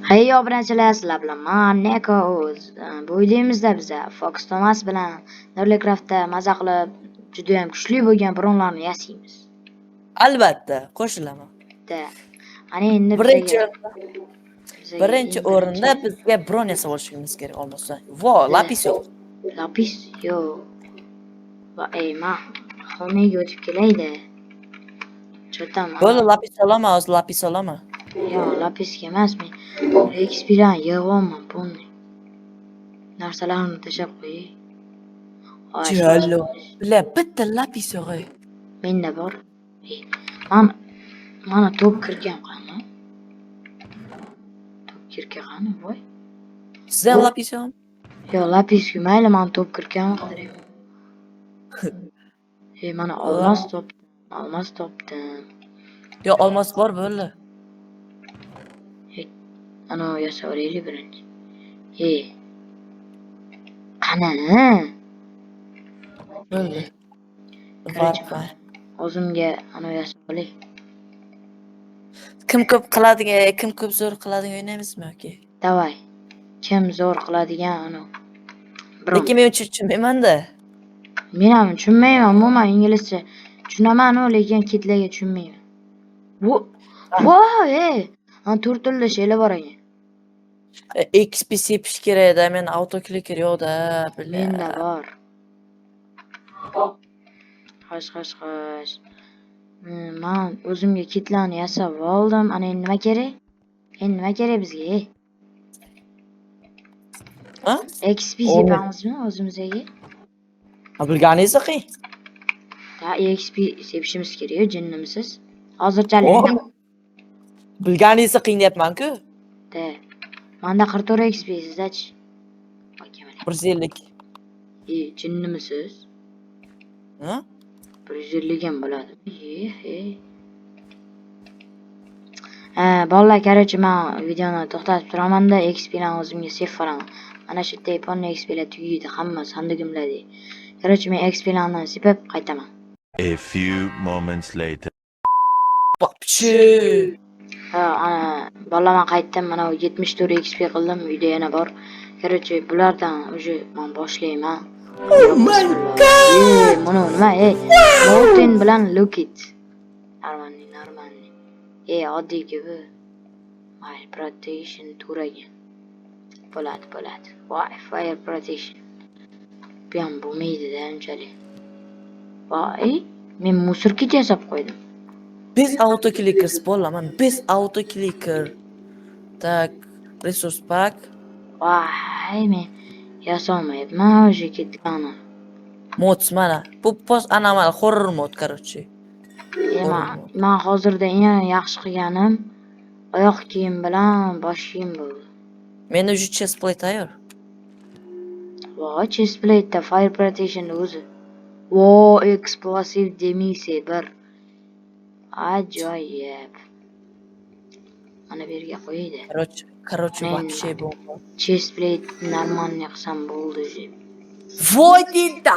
Hey obunachilar, sizlar bilan men Neko o'z. Bu videomizda biza Fox Thomas bilan Nurlicraftda maza qilib, juda ham kuchli bo'lgan bronlarni yasaymiz. Albatta, qo'shilaman. Ana endi Birinchi bizaga o'rinda bizga bron yasab olishimiz kerak olmasa. Vo, lapis yo'q. lapis yo'q. Va men xonaga o'tib kelayda. Cho'tam. Bo'ldi, lapis olaman, hozir lapis olaman. Yo'q, lapisga emas, men XP'dan yig'yapman, bunni. Narsalarni tashlab qo'yay. Jallo. Bila bitta lapis yo'q. Menda bor. Mana top kirgan qani? Top kirgan qani, voy. Sizda lapis yo'qmi? Yo'q, lapisku mayli, men top kirgan qidirayman. Mana olmos topdim. Yo, olmos bor bo'ldi. Ana yasab olaylik birinchi. Qani? Bo'ldi. Var. O'zimga ana yasab olay. Kim ko'p qiladigan, kim ko'p zo'r qiladigan o'ynaymizmi yoki? Davay. Kim zo'r qiladigan ana. Lekin men tushunmayman-da. Men ham tushunmayman, umuman inglizcha tushunaman-u, lekin kitlarga tushunmayman. Voy, ana 4 xil shaylar bor ekan. XP sepish kerak-da, men autoclicker yo'q-da, Menda bor. Xo'sh. Men o'zimga kitlarni yasab oldim. Ana endi nima kerak? Nima kerak bizga? Ha? XP sepamizmi o'zimizga? Bilganingizni qiling. XP sepishimiz kerak-ku, jinnimisiz? Hozirchalik. Bilganingizni qiling deyapman-ku. Menda 44 XP sizdachi? 150. Jinnimisiz? Ha? 150 ham bo'ladi. Bolalar, короче, men videoni to'xtatib turaman-da, XP dan o'zimga sep olaman. Mana shu yerda ponni XP lar tugaydi, hamma sandigimlarda. короче, men XP larni sepib qaytaman. A few moments later. Popchi. Ana bolaman qaytdim, mana 74 XP qildim, uyda yana bor. короче, bulardan уже men boshlayman. Oh my god. Mana nima? Mountain bilan Lookit. Normalniy. Oddiy gibi. My protection turagan. Bo'ladi. Voy, fire protection. Bu ham bo'lmaydi-da unchalik. Voy, men musor kit yasab qo'ydim. Biz autoclicker bo'laman. Biz autoclicker. Tak, resource pack. Voy, men yasolmayapman o'sha kitlarni. Mods mana. Bu post anomal horror mod, короче. Men hozirda eng yaxshi qilganim oyoq kiyim bilan bosh kiyim bo'ldi. Menda уже chestplate tayyor. Voy, chestplate fire protection o'zi. Voy, explosive demi-saber. Ajoyib. Mana bu yerga qo'yaydi. Короче, вообще bomba. Chestplate normalniy qilsam bo'ldi o'zi. Voy dinda.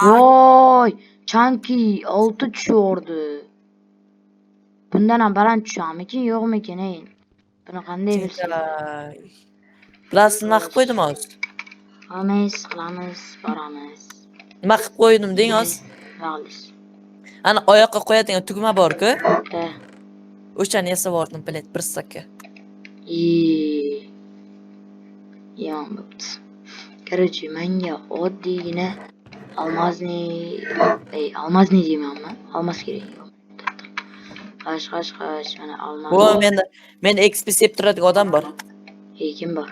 Voy, chunky 6 tushardi. Bundan ham baland tushammikin, yo'qmikin? Buni qanday bilsam? Bilasizmi, nima qilib qo'ydim hozir? Qilamiz, boramiz. Nima qilib qo'ydim deng hozir? Vaqlis. Ana oyoqqa qo'yadigan tugma bor-ku? Da. O'shani yasab oldim, bilet, bir sakka. Yomibdi. Короче, menga oddiygina almazniy deymanmi? Almaz kerak. Xo'sh, mana almaz. Bu menda XP sep turadigan odam bor. Kim bor?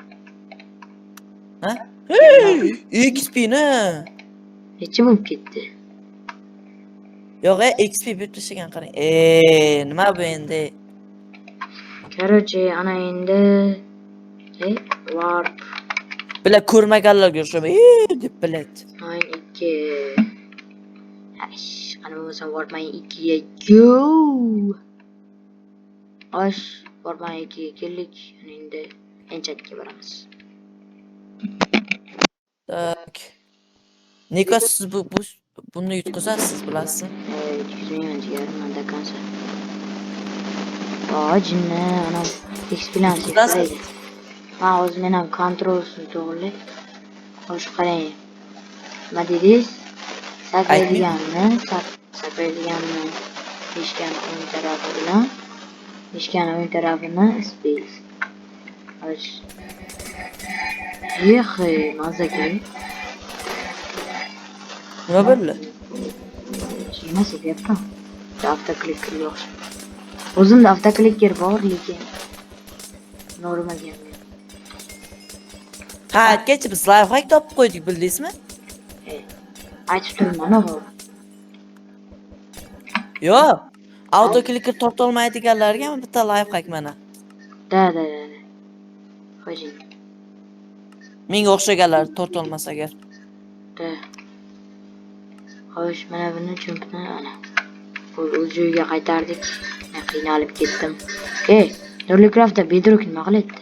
Ha? XP ni. Necha bo'lib ketdi? Yo'q, XP berib tashlagan qarang. Nima bu endi? Короче, ana endi warp. Bilar ko'rmaganlarga o'xshab, deb biladi. Mine 2. Ana bo'lmasa warp mine 2 ga go. Warp mine 2 ga keldik. Ana endi enchantga boramiz. Tak. Nega siz buni yutqazasiz, bilasizmi? Yutqazmayman jigar, menda kansa. jinni ana eksperians Bilasizmi? edi. Men o'zim ham kontrolsini to'g'ri. Xo'sh qarang. Nima dedingiz? Saklaydiganni, saklaydiganni ishgan o'ng tarafi bilan ishgan o'ng tarafini space. Xo'sh. Yehi, mazaga. Nima bo'ldi? Nima sezyapman? Avtoklikker yo'q. O'zimda avtoklikker bor, lekin normagan. Ha, kecha biz live hack topib qo'ydik, bildingizmi? Aytib turman, mana bu. Yo'q. Auto clicker tortolmaydiganlarga bitta live hack mana. Da. Xo'sh. Menga o'xshaganlar tortolmas agar. Da. Xo'sh, mana buni cho'mpni ana. Bu o'z joyiga qaytardik. Men qiynalib ketdim. Nurlicraftda bedrock nima qilyapti?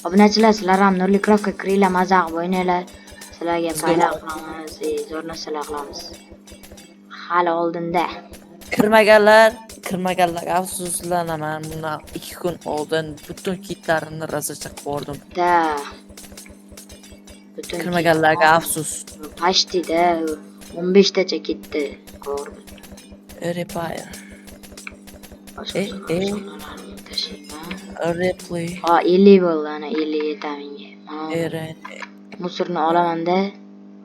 Obunachilar, sizlar ham Nurlicraftga kiringlar, maza qilib o'ynanglar. Sizlarga payla qilamiz, zo'r narsalar qilamiz. Hali oldinda. Kirmaganlarga afsuslanaman. Bundan 2 kun oldin butun kitlarimni razacha qilib Da. Butun Kirmaganlarga afsus. Pashtida 15tacha ketdi. Ko'rdim. Repair. Replay. Ha, 50 bo'ldi, ana 50 yetaminga. Eren. Musorni olaman-da.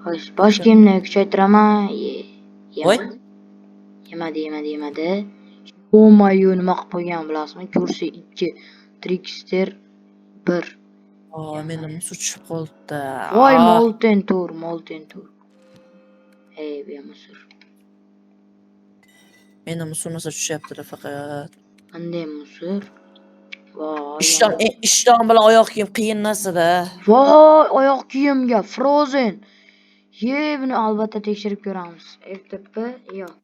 Xo'sh, bosh kiyimni kuchaytiraman. Voy. Yemadi. O'mayu nima qilib qo'ygan bilasizmi? Kursi 2, Trickster 1. Mening musor tushib qoldi. Voy, Molten Tour. Bu musor. Mening musor tushyapti faqat. Qanday musor? Voy. Ishton bilan oyoq kiyim qiyin narsa-da. Voy, oyoq kiyimga Frozen. Buni albatta tekshirib ko'ramiz. FTP yo'q.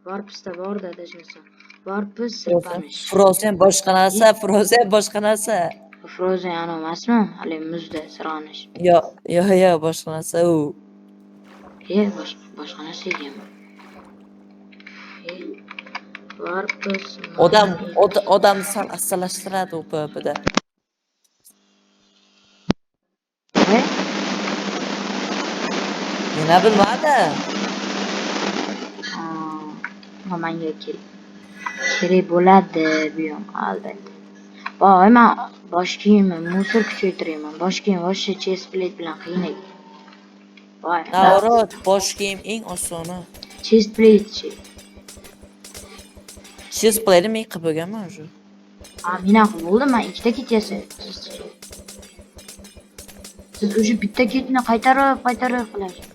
Warpsda bor-da, dashmasa. Warps sirpanish. Frozen boshqa narsa. Frozen ana emasmi? Hali muzda sirg'anish. Yo'q, boshqa narsa u. Boshqa narsa ekan. Warps. Odamni sal asalashtiradi u PvPda. Yana bilmadim. Manga kerak bo'ladi bu ham albatta. Voy, men bosh kiyimni musor kuchaytiraman. Bosh kiyim o'sha chest plate bilan qiyin ekan. Voy, Navrot, bosh kiyim eng osoni. chest plate. Chest plate men qilib bo'lganman shu. Mena bo'ldi, men ikkita kit yasadim. Siz o'sha bitta kitni qaytarib qilasiz.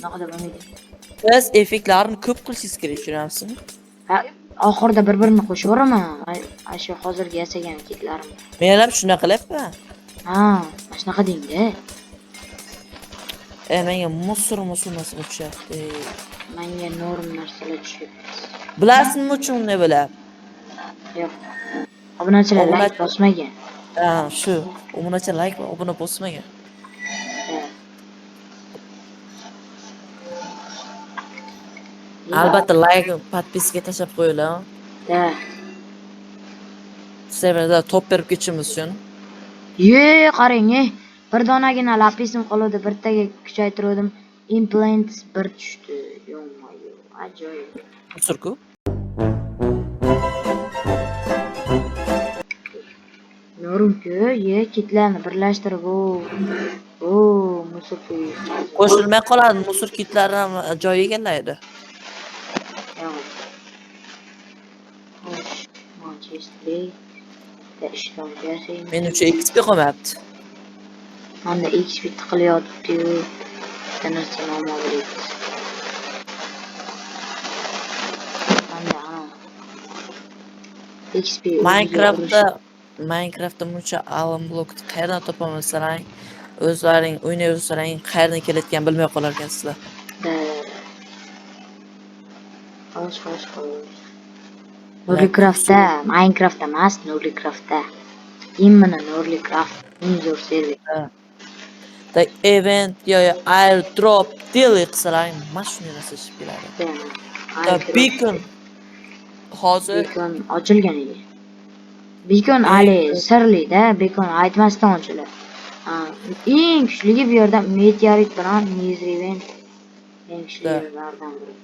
Naqada bo'lmaydi. Siz effektlarni ko'p qilishingiz kerak, tushunasizmi? Ha, oxirida bir-birini qo'shaveraman. Shu hozirgi yasagan kitlarim. Men ham shuna qilyapman. Ha, mana shunaqa deng-da. Menga musor narsa tushyapti. Menga norm narsalar tushyapti. Bilasizmi uchun ne bilab? Yo'q. Obunachilar like bosmagan. Ha, shu. Obunachilar like va obuna bosmagan. Albatta like, podpiska tashlab qo'yinglar. Da. Serverda top berib ketishimiz uchun. Qarang, bir donagina lapisim qoldi, birtaga kuchaytirdim. Implants 1 tushdi. Yo'q, ajoyib. Musorku. Norm-ku, kitlarni birlashtirib, musorku. Qo'shilmay qoladi, musor kitlari ham joy egallaydi. Menimcha XP qolmayapti. Manda XP tiqilyapti-yu. Bitta narsa muammo bo'lyapti. Manda XP Minecraftda buncha alan blokni qayerdan topamiz sarang? O'zlaring o'ynayversaring, qayerdan kelayotgan bilmay qolar ekansizlar. Xo'sh. Nurlicraftda, Minecraftda emas, Nurlicraftda. Imенно Nurlicraft, eng zo'r server. The event yoki airdrop deal qilsalaring, mana shunday narsa chiqib keladi. The beacon hozir Bekon ochilgan edi. Bekon Eng ali ko'p- sirli-da, bekon aytmasdan ochiladi. Ha, eng kuchligi bu yerda meteorit bilan Nizriven eng kuchlilardan biri.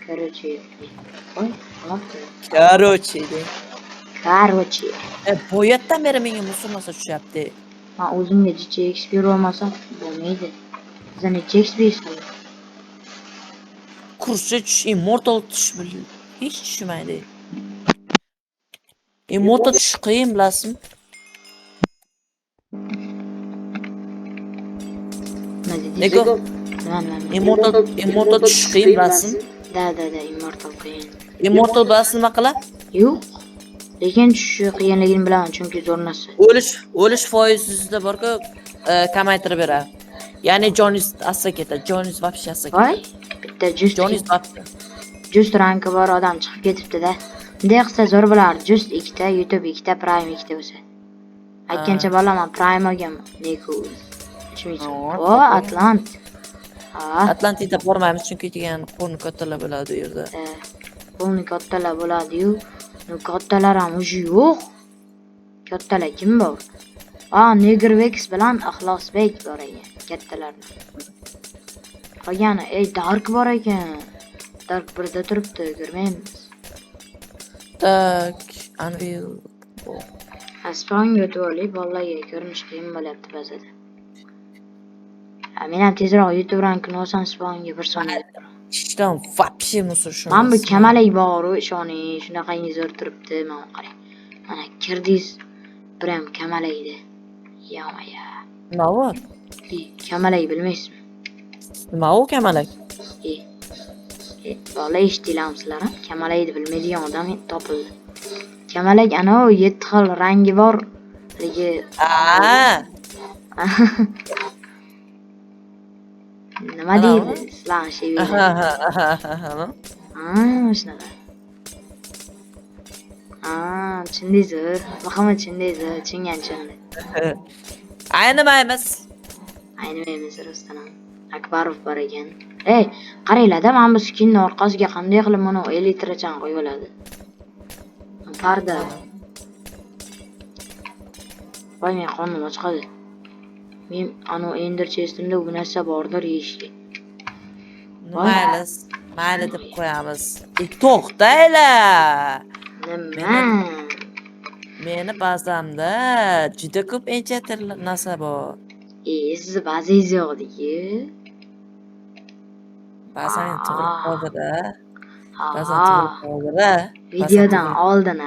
Короче, voy, nima Короче deng. Короче, Boyatdan beri menga musulmoncha tushyapti. men o'zimga jicha XP olmasam bo'lmaydi. Siz necha XP istagan? Kursga tush, immortal tush hech tushmaydi. Immortal tush qiyin bilasizmi? Nima dedingiz? Nega immortal tush qiyin bilasizmi? Da, Immortal qiyin. Immortal bilasizmi nima qiladi? Yo'q. Lekin tushishi qiyinligini bilaman, chunki zo'r narsa. O'lish foizida borku, kamaytirib beradi. Ya'ni joningiz asta ketadi. Joningiz вообще asta ketadi. Voy, bitta Joningiz вообще. just ranki bor odam chiqib ketibdi-da. Bunday qilsa zo'r bo'lardi. Just 2 ta YouTube, 2 ta Prime 2 ta bo'lsa. Aytgancha bolaman Prime olganman. Neko. O, Atlant. Ha, Atlantida bormaymiz chunki degan qo'rni kattalar bo'ladi u yerda. qo'lni kattalar bo'ladi-yu. Kattalar ham uji yo'q. Kattalar kim bor? Negervex bilan Ixlosbek bor ekan, kattalardan. Qolgani, Dark bor ekan. Dark 1da turibdi, ko'rmaymiz. Tak, Unreal. Spawnga o'tib olib, vallahi ko'rinish qiyin bo'lyapti ba'zida. Men ham tezroq YouTube rankini olsam spawnga 1 soniyada. Ishdan вообще musor shu. Mana bu kamalak bor, ishoning, shunaqangi zo'r turibdi, mana qarang. Mana kirdingiz, bir ham kamalak edi. Yomaya. Nima bor? Kamalak bilmaysizmi? Nima u kamalak? Bola eshitdilarsizlar, kamalakni bilmaydigan odam topildi. Kamalak ana 7 xil rangi bor. Ligi nima deydi? Sizlar shevinglar. Shunaqa. Chindiz, muhimi chindiz, chinganchini. Aynimaymiz. Aynimaymiz rostdan ham. Akbarov bor ekan. Qaranglar-da, mana bu skinning orqasiga qanday qilib mana elitrachan qo'yib oladi. Parda. Voy, men qonim ochqadi. Men Ender chestimda bu narsa bordir yeyishga. Mayli deb qo'yamiz. To'xtanglar. Nima? Meni bazamda juda ko'p enchanter narsa bor. Siz bazingiz yo'qdiki. Bazani tug'ilib qoldi-da. Ha. Videodan oldin,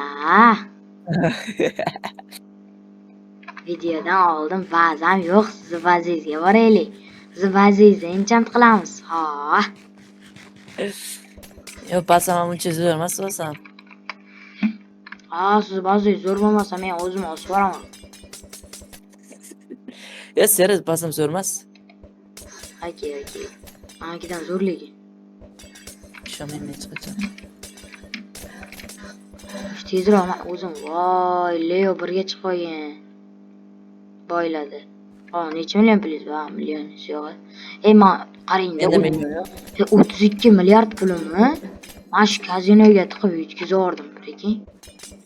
Videodan oldin bazam yo'q, siz bazingizga boraylik. Siz bazingizni enchant qilamiz. Ha. Yo'q, bazam uncha zo'r emas bo'lsam. Siz bazingiz zo'r bo'lmasa, men o'zim osib boraman. Seriz bazam zo'r emas. Okey. Menikidan zo'rligi. Ishonmayman hech qachon. Tezroq o'zim. Voy, Leo birga chiqib qolgan. Boyladi. Necha million plyus va million yo'q. Men qarang-da, 32 milliard pulimni mana shu kazinoga tiqib yutkazib yubordim, lekin.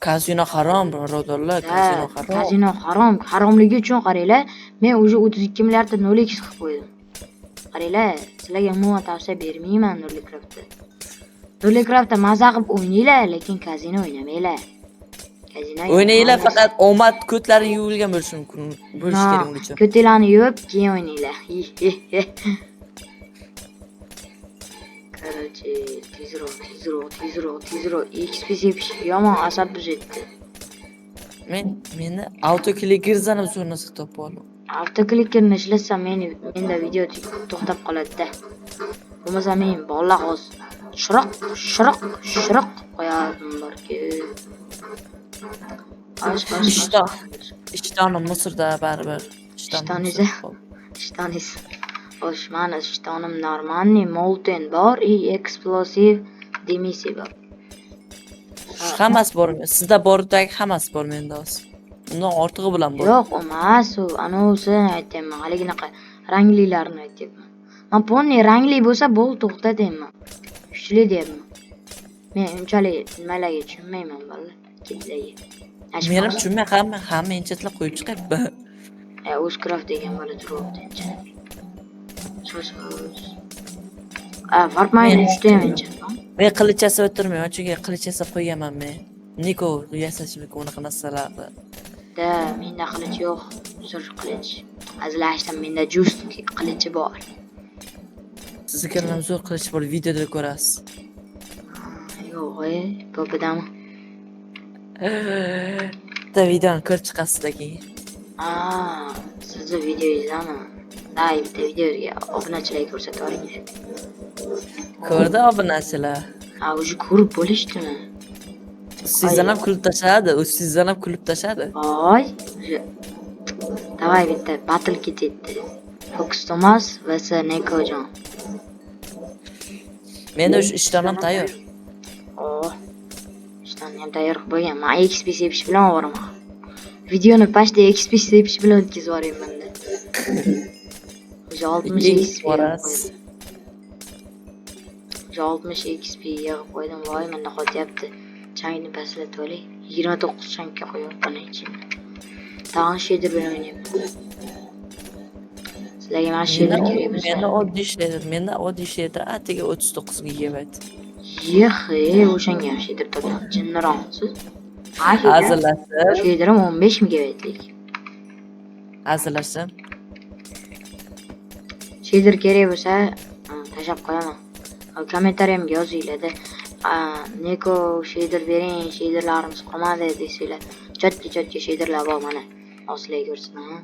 Kazino harom, birodarlar, kazino harom. Kazino harom. Haromligi uchun qaranglar, men уже 32 milliardni 0x qilib qo'ydim. Qaranglar, sizlarga umuman tavsiya bermayman 0x'da. 0x'da maza qilib o'ynanglar, lekin kazino o'ynamanglar. O'ynanglar, faqat omad ko'tlaring yuvilgan bo'lishi mumkin. Bo'lish kerak uning uchun. Ko'tinglarni yuvib, keyin o'ynanglar. Короче, tezroq. XP sepish yomon asab buzaydi. Meni autoklikkerzani zo'r narsa topib oldim. Autoklikkerni ishlasam menda video to'xtab qoladi-da. Bo'lmasa men bola hozir shroq qo'yadim borki. Ishtonim Misrda baribir. Ishtoningiz. Mana ishtonim normalniy, molten bor, explosive, demisi bor. Hammasi bor. Sizda bordagi hammasi bor menda hozir. Undan ortig'i bilan bor. Yo'q, emas, u anovsini aytyapman, haliginaqa ranglilarni aytyapman. Men ponni rangli bo'lsa bo'l to'xtatayman. Kuchli deyapman. Men unchalik nimalarga tushunmayman valla. Kitlarga. Men ham tushunmay hamma enchatlab qo'yib chiqyapti. O'zcraft degan bola turibdi enchanib. Sos. Warp mine juda ham enchanman. Men qilich yasab o'tirmayman, chunki qilich yasab qo'yganman men. Niko yasashmi unaqa narsalarni. Da, menda qilich yo'q. Uzr qilich. Azlashdan menda just qilichi bor. Sizga ham zo'r qilich bor, videoda ko'rasiz. Yo'q, popidami? Da videoni ko'rib chiqasizlar keyin. Sizni videoyingizmi? Day bitta videoga obunachilarga ko'rsatib yuboring. Ko'rdi obunachilar. O'zi ko'rib bo'lishdimi? Sizdan ham kulib tashadi, u sizdan ham kulib tashadi. Voy, davay bitta battle ketdi. Fox Thomas vs Nekojon. Menda o'sha ishdan ham tayyor. Ishdan ham tayyor bo'lgan. Men XP sepish bilan boraman. Videoni pastda XP sepish bilan o'tkazib yuboraman men. O'sha 60 XP borasiz. 60 XP yig'ib qo'ydim. Voy, menda qotyapti. Changni paslatib olay. 29 changga qo'yapman ichimda. Tag'in shader bilan o'ynayapman. Sizlarga mana shader kerak bo'lsa. Menda oddiy shader atiga 39 GB. O'shanga ham shader topdim. Jinniroqsiz. Hazillashib. Shaderim 15 MB. Hazillashib. Shader kerak bo'lsa, tashab qo'yaman. Kommentariyamga yozinglar-da. Neko shader bering, shaderlarimiz qolmadi desanglar. Chatga shaderlar bor mana. Oslar ko'rsin, ha.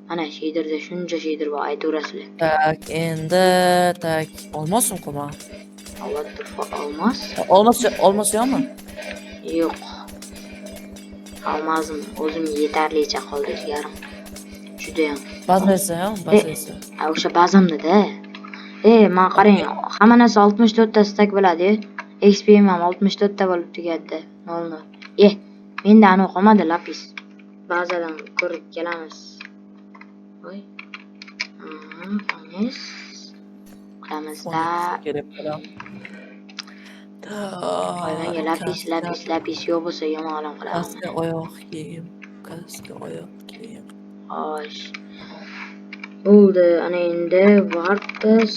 Mana shaderda shuncha shader bor, aytaverasizlar. Endi olmosim qoma. What the fuck, olmos? Olmos yo'qmi? Yo'q. Olmazim o'zim yetarlicha qoldi yarim. Juda ham. Bazasi. O'sha bazamda-da. Men qarang, hamma narsa 64 ta stack bo'ladi. XP'm ham 64 ta bo'lib tugadi. 00. Menda aniq qolmadi lapis. Bazadan ko'rib kelamiz. Voy. Qamizda. Menga lapis yo'q bo'lsa yomon qilaman. Kaska oyoq kiyim. Xo'sh. Bo'ldi, ana endi Vartas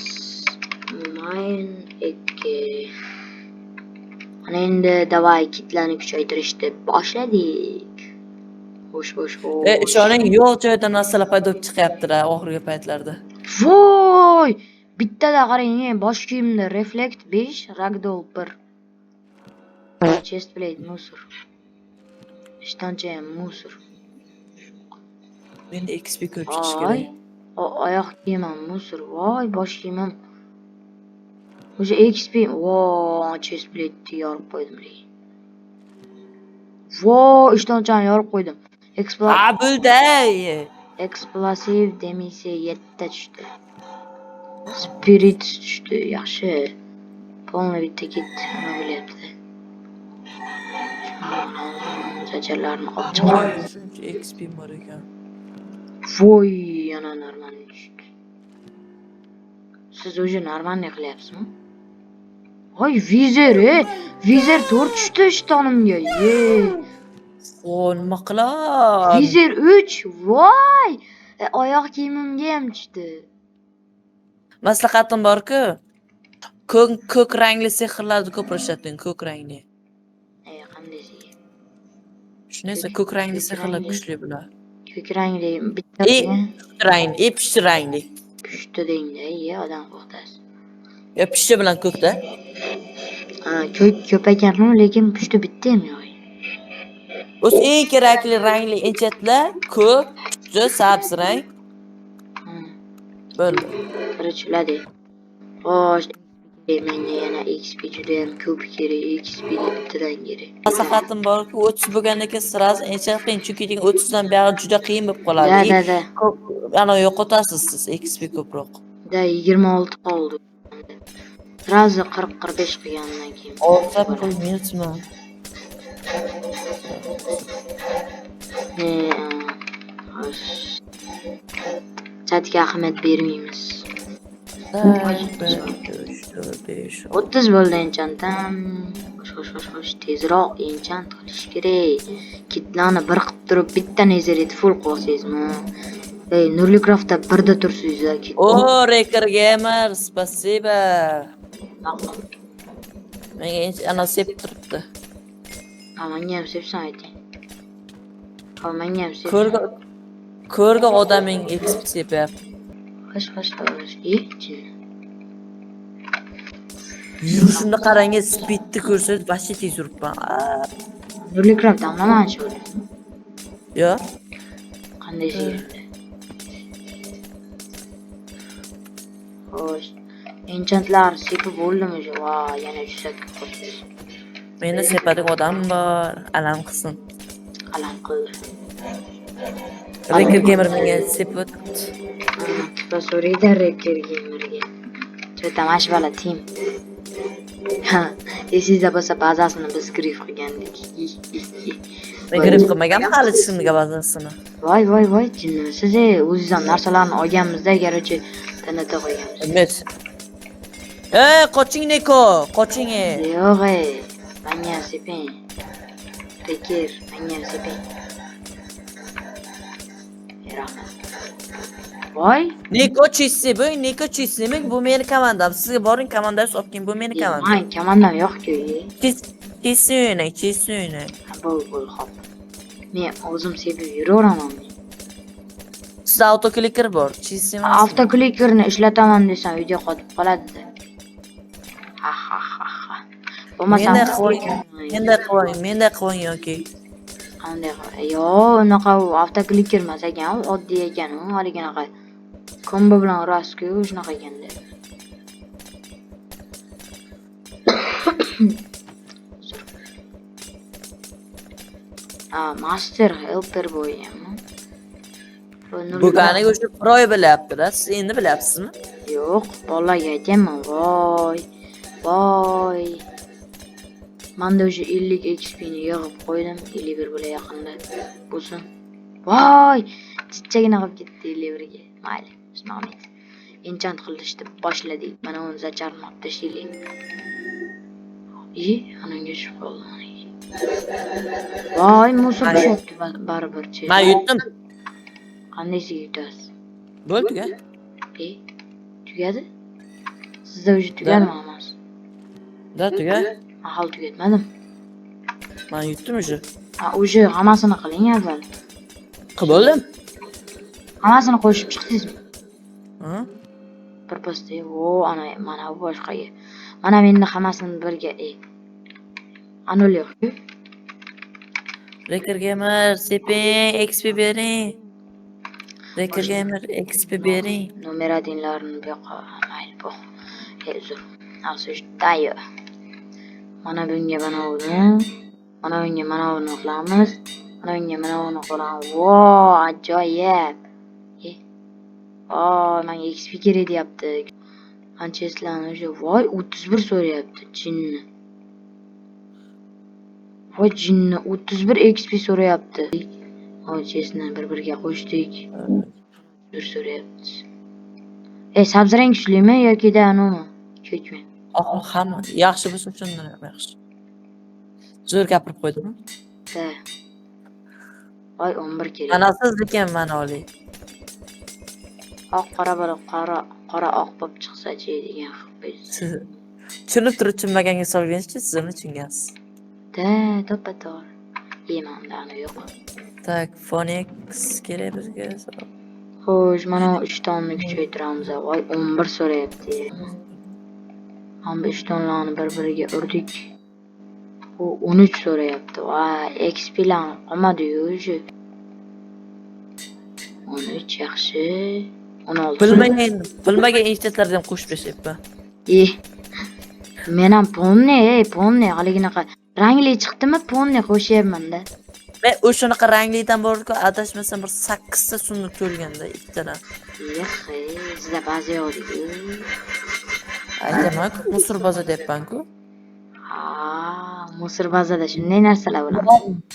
mine ekki. Ana endi davay kitlarni kuchaytirishni boshladik. Xo'sh. Ishoning yo'q joyda narsalar paydo bo'lib chiqyapti-da oxirgi paytlarda. Voy! Bittada qarang, bosh kiyimda Reflect 5, Ragdoll 1. Chestplate musor. Ishtoncha ham musor. Menda XP ko'p chiqish kerak. Oyoq kiyimim musor. Voy, bosh kiyimim. O'sha XP, voy, chestplate yorib qo'ydim. Voy, ishtonchani yorib qo'ydim. Explosive damage 7 ta tushdi. Spirit tushdi, yaxshi. Polni bitta ketdi, nima bo'lyapti? Zajarlarni olib chiqaman. Shuncha XP bor ekan. Voy, yana normalniy tushdi. Siz o'sha normalniy qilyapsizmi? Voy, vizor 4 tushdi ishtonimga. Nima qilay? Vizor 3, voy! Oyoq kiyimimga ham tushdi. Maslahatim bor-ku. Ko'k rangli sehrlarni ko'p ishlating, ko'k rangli. Qandaysiga? Shunday ko'k rangli sehrlar kuchli bular. Ko'k rangli bittasi. Pushti rangli. Pushti dengda, odam qo'xtasi. Pushti bilan ko'kda. Ko'p ekanmi, lekin pushti bitta ham yo'q. O'z eng kerakli rangli enchatlar ko'k, pushti, sabz rang. Bo'ldi. Kirchiladi. Xo'sh, menga yana XP juda ham ko'p kerak, XP bittadan kerak. Maslahatim bor-ku, 30 bo'lgandan keyin sirasi enchat qiyin, chunki 30 dan buyog'i juda qiyin bo'lib qoladi. Da. Ana yo'qotasiz siz XP ko'proq. Da 26 qoldi. Sirazi 40-45 qilgandan keyin. Olsa pul minusmi? Chatga ahamiyat bermaymiz. 30 bo'ldi enchantam. xo'sh, tezroq enchant qilish kerak. Kitlarni bir qilib turib bitta nezeret full qilsangizmi? Ey, Nurli Craftda birda tursiz kit. O, Reker Gamer, spasiba. Menga ana sep turibdi. Menga ham sepsan ayting. Menga ham sep. Ko'rga odaming XP sepyapti. Xo'sh. Yurishimni qarang, speedni ko'rsangiz vaqti tez yuribman. Nurli Craft damlaman shu. Yo, Qanday yerda? Xo'sh. Enchantlar sepib bo'ldimi o'sha? Va, yana 300 qoldi. meni sepadigan odam bor, alam qilsin. Qalam qildi. Reker Gamer menga sepib o'tibdi. Va so'raydi Reker Gamerga. Cho'tamash bala tim. Ha, esingizda bo'lsa bazasini biz grif qilgandik. Men grip qilmaganman hali chizimga bazasini. Voy, jinni. Siz o'zingiz ham narsalarni olganmizda, garochi tanada qo'yganmiz. Qoching Neko, qoching. Yo'q, menga seping. Reker, menga seping. Rahmat. Voy, Neko chizsimi, bu meni komandam. Sizga boring komandangiz olib keling, bu meni komandam. men komandam yo'q-ku. Chizsini. Bo'l, hop. Men o'zim sepib yuraveraman. Sizda autokliker bor, chizsimi? Avtoklikerni ishlataman desam video qotib qoladi. Ha. Bo'lmasa Menda qo'ying yoki. qanday qilay? Yo, unaqa avtokliker emas ekan, u oddiy ekan, u haliganaqa kombo bilan urasiz-ku, shunaqa ekanda. Master helper bo'yami? Bu qaniga o'sha Proy bilyapti-da, siz endi bilyapsizmi? Yo'q, bolalarga aytayman. Voy. Menda o'sha 50 XP ni yig'ib qo'ydim, 51 bo'la yaqinda bo'lsin. Voy, chichagina qilib ketdi 51 ga. Mayli, bismillah. Enchant qilishni boshladik. Mana uni zacharmab tashlaylik. Ananga tushib qoldim. Voy, musul tushibdi baribir. Men yutdim. Qanday yutasiz? Bo'ldi-ku. Tugadi? Sizda o'sha tugadimi hammasi? Da tuga. Hali tugatmadim. Men yutdim o'sha. O'sha hammasini qiling avval. Qilib bo'ldim. Hammasini qo'shib chiqdingizmi? Ha? Bir posta. Ana mana bu boshqaga. Mana menda hammasini birga. Anul yo'q-ku. Reker Gamer seping, XP bering. Reker Gamer XP bering. Numeradinlarni bu yoqqa mayli bu. Uzr. Asuştayo. Mana bunga mana uni. Mana bunga mana uni qilamiz. Mana bunga mana uni qilamiz. Vo, ajoyib. Menga XP kerak deyapti. Qanchasilarni o'sha voy 31 so'rayapti jinni. Voy jinni 31 XP so'rayapti. Chesni bir-biriga qo'shdik. Bir so'rayapti. Sabzrang kuchlimi yoki-da animi? Ko'kmi? Hamma yaxshi bo'lsa shundan ham yaxshi. Zo'r gapirib qo'ydimmi? Da. Voy 11 kerak. Anasiz ekan mana olay. Oq qora bo'lib qora oq bo'lib chiqsa-chi degan xil. Tushunib turib tushunmaganga solgancha siz uni tushungansiz. Da, to'ppa-to'g'ri. Yemandani yo'q. Tak, Phoenix kerak bizga. Xo'sh, mana 3 tonni kuchaytiramiz. Voy 11 so'rayapti. Hamma 3 tonlarni bir-biriga urdik. U 13 so'rayapti. Voy, XP larni qolmadi-yu o'sha. 13 yaxshi. 16. Bilmagan inshtitlardan qo'shib tashlabman. Men ham ponni, haliginaqa rangli chiqdimi, ponni qo'shyapman-da. Men o'shanaqa ranglidan borku, adashmasam bir 8 ta so'mni ko'rganda ikkitadan. Sizda baza yo'q-ku. Aytaman-ku, musor baza deyapman-ku. Musor bazada shunday narsalar bo'ladi.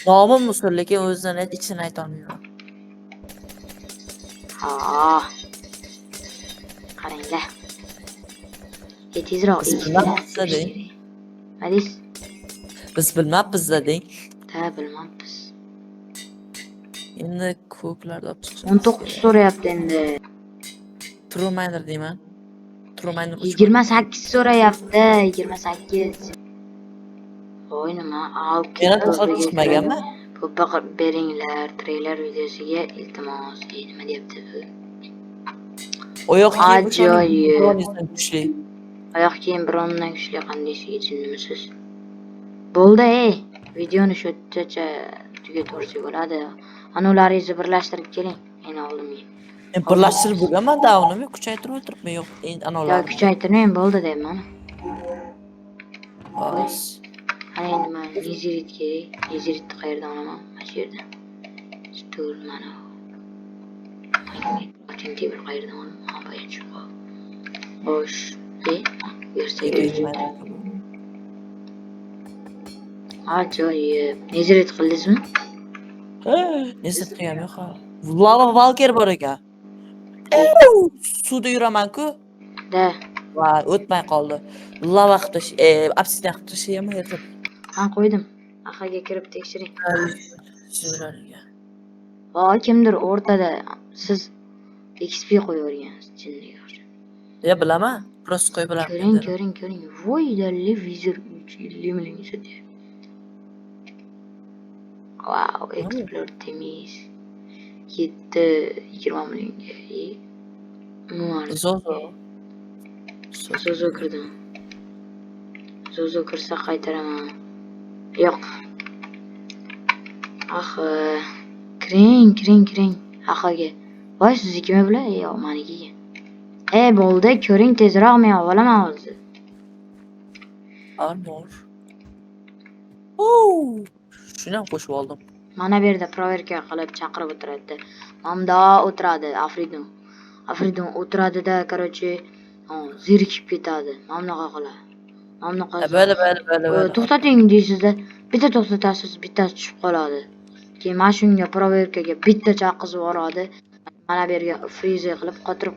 Nomi musor, lekin o'zidan ichini ayta olmayman. Biz bilmabmiz deng. Da bilmabmiz. Endi ko'klarda olib chiqishimiz 19 so'rayapti endi. True miner deyman. True miner 28 so'rayapti. 28. Voy nima? Yana to'xtab chiqmaganmi? Ko'ppa qilib beringlar. Treyler videosiga iltimos. Nima deyapti bu? Oyoq kiyib Ajoyib. kuchli. Oyoq kiyim birondan kuchli qandaysiga chinnimisiz? Bo'ldi, videoni shu yergacha tugatvorsak bo'ladi. Ana ularni birlashtirib keling. Meni oldimga. Men birlashtirib bo'lganman davnimi kuchaytirib o'tiribman yo'q. Endi Yo, anolar. kuchaytirmang bo'ldi deyman. Xo'sh. Ana endi men Nezirit kerak. Neziritni qayerdan olaman? Mana shu yerdan. Stul mana. Tinti bir qayerdan olaman? Ha, bu yerda. Xo'sh, bersak. Ajoyib. Nezirit qildingizmi? Nezir qilgan yo'q. Lava Valker bor ekan. Suvda yuraman-ku. Da. Va o'tmay qoldi. Lava qilish, obsidian qilish ham yetib. Men qo'ydim. Axaga kirib tekshiring. Shunlarga. Kimdir o'rtada siz XP qo'yavergansiz, jinniga. Ya bilaman. Prosta qo'yib bilaman. Ko'ring. Voy, dalli vizir 350 million sotdi. Wow, explore temiz. 20 millionga. Zozo kirdim. Zozo kirsa qaytaraman. Yo'q. Kiring. Axaga. Voy, siznikimi bilan? Yo'q, menikiga. Bo'ldi, ko'ring tezroq men olaman hozir. Armor. Shuni ham qo'shib oldim. Mana bu yerda proverka qilib chaqirib o'tiradi. Mamda o'tiradi Afridun. Afridun o'tiradida, короче, zerikib ketadi. Mamnaqa qiladi. Mamnaqa. Bo'ldi. To'xtating deysizda, bitta to'xtatasiz, bittasi tushib qoladi. Keyin mana shunga proverkaga bitta chaqizib yuboradi. Mana bu yerga frizer qilib qotirib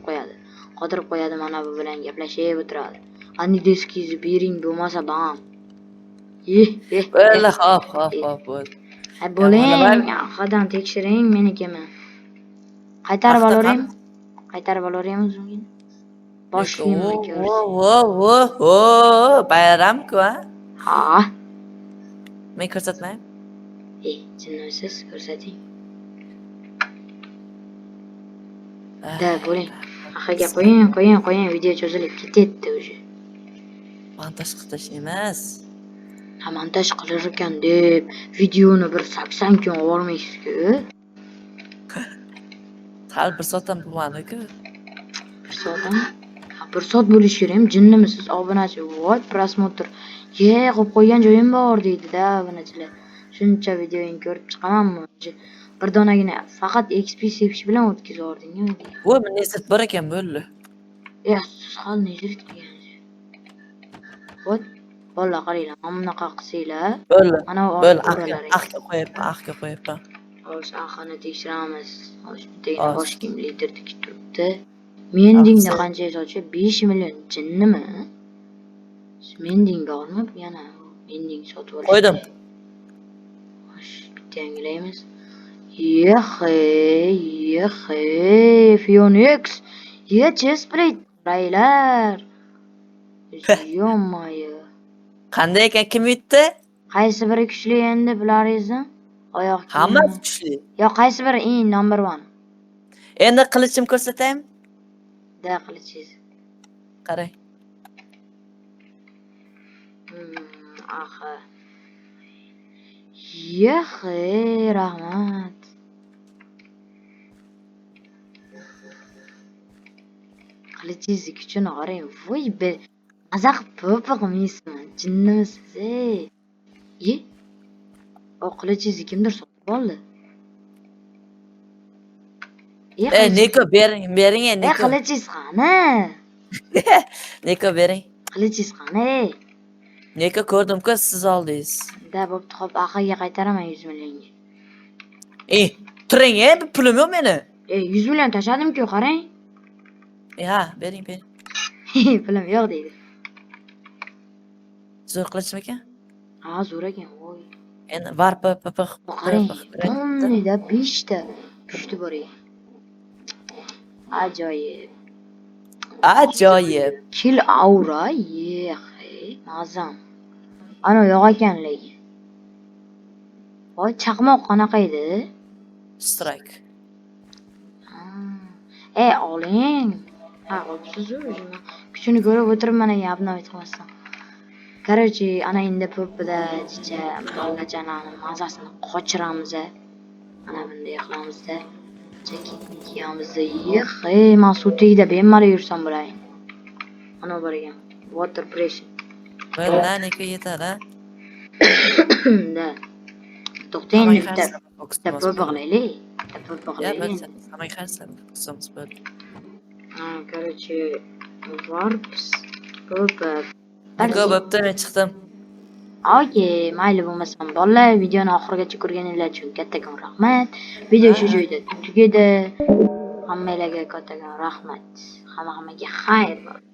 qo'yadi, mana bu bilan gaplashib o'tiradi. Ani diskizni bering, bo'lmasa bam. Bo'ldi, xo'p, bo'ldi. Bo'ling, axadan tekshiring menikimi. Qaytarib olaveraymi o'zimga? Boshlayman ko'rsiz. Bayramku, Ha. Men ko'rsatmayman. Jinnisiz ko'rsating. Da, bo'ling. Axaga qo'ying, video cho'zilib ketdi o'sha. Montaj qilish emas. Montaj qilar ekan deb videoni bir 80 kun olmaysiz-ku. Hal bir soatdan bo'lmadi-ku. 1 soatdan? 1 soat bo'lishi kerak. Jinnimisiz obunachi? Voy, prosmotr. Qo'yib qo'ygan joyim bor deydi-da obunachilar. Shuncha videoing ko'rib chiqamanmi? Bir donagina faqat XP sepish bilan o'tkazib yubording-ku. Voy, men nesit bor ekan bo'ldi. Siz hal nezirit qilgansiz. Voy, bola qaranglar, mana bunaqa qilsanglar. Mana bo'ldi. Axga qo'yibman. Xo'sh, axini tekshiramiz. Xo'sh, bittagina bosh kiyim lider tikib turibdi. Mendingda qancha sochi? 5 million jinnimi? Mending bormi? Yana mending sotib olish. Qo'ydim. Xo'sh, bitta yangilaymiz. Phoenix. Chestplate. Raylar. Yo'mayo. Qanday ekan, kim yutdi? Qaysi biri kuchli endi bilaringizmi? Oyoq kiyim. Hammasi kuchli. Yo, qaysi biri eng number 1? Endi qilichim ko'rsataymi? Da, qilichingiz. Qarang. Aha. Rahmat. Qilichingizni kuchini qarang. Voy, mazaq po'pi qilmaysizmi? Jinnimisiz? O qilichingizni kimdir sotib oldi. Neko bering, Neko. Qilichingiz qani? Neko bering. Qilichingiz qani? Neko ko'rdim-ku, siz oldingiz. Da, bo'pti, xo'p, axaga qaytaraman 100 millionga. Turing, pulim yo'q meni. 100 million tashladim-ku, qarang. Ha, bering. Pulim yo'q deydi. Zo'r qilichmi ekan? Ha, zo'r ekan. Voy. Endi varpa pipix Qarang, pipix o'nida 5 ta pushti bor ekan. Ajoyib. ajoyib. Kill aura, mazam. Ana yo'q ekan lekin. Voy, chaqmoq qanaqa edi? Strike. Oling. Ha, olibsiz-ku o'zimni. Kuchini ko'rib o'tiribman ekan, обновить qilmasdan. Короче, ana endi po'pida chicha mahallachani mazasini qochiramiz. Ana bunday qilamiz-da. Jaketni kiyamiz-da. Man suv tagida bemalol yursam bo'ladi. Ana bor ekan. Water pressure. Birdaniga yetadi. Da. To'xtang, Hammaga bitta qarsa bitta po'pi qilaylik. Bitta po'pi Ya qilaylik. biz hammaga qarsa qilsamiz bo'ldi. Ha, короче, warps po'pi. Niko bo'pti, men chiqdim. Okey, mayli bo'lmasam bolalar, videoni oxirigacha ko'rganinglar uchun kattakon rahmat. Video shu joyda tugadi. Hammalarga kattakon rahmat. Hammaga xayr bo'lsin.